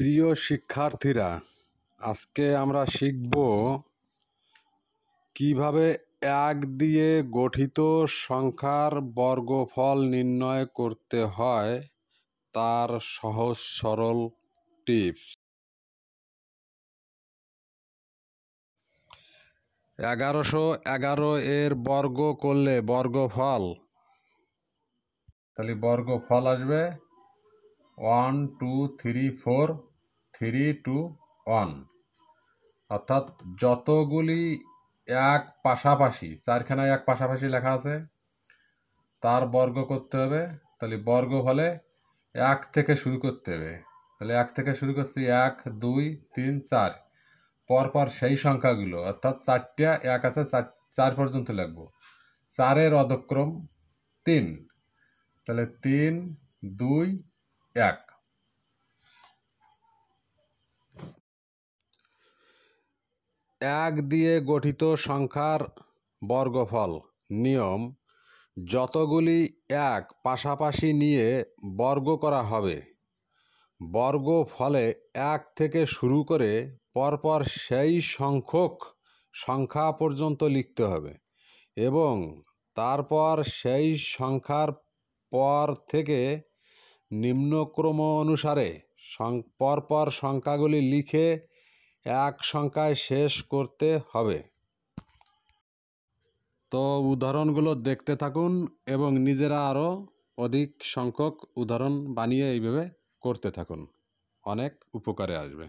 প্রিয় শিক্ষার্থীরা, আজকে আমরা শিখব কিভাবে এক দিয়ে গঠিত সংখ্যার বর্গফল নির্ণয় করতে হয় তার সহজ সরল টিপস। 1111 এর বর্গ করলে বর্গফল, তাহলে বর্গফল আসবে 1 2 3 4 3 2 1, অর্থাৎ যতগুলি এক পাশাপাশি, চারখানায় এক পাশাপাশি লেখা আছে তার বর্গ করতে হবে। তাহলে বর্গ হলে এক থেকে শুরু করতে হবে। তাহলে এক থেকে শুরু করছি, 1 2 3 4, পরপর সেই সংখ্যাগুলো, অর্থাৎ চারটা এক আছে, 4 পর্যন্ত লিখবো। 4-এর অধক্রম 3, তাহলে 3 2 1। এক দিয়ে গঠিত সংখ্যার বর্গফল নিয়ম: যতগুলি এক পাশাপাশি নিয়ে বর্গ করা হবে, বর্গফলে এক থেকে শুরু করে পরপর সেই সংখ্যক সংখ্যা পর্যন্ত লিখতে হবে এবং তারপর সেই সংখ্যার পর থেকে নিম্নক্রম অনুসারে পরপর সংখ্যাগুলি লিখে এক সংখ্যায় শেষ করতে হবে। তো উদাহরণগুলো দেখতে থাকুন এবং নিজেরা আরও অধিক সংখ্যক উদাহরণ বানিয়ে এইভাবে করতে থাকুন, অনেক উপকারে আসবে।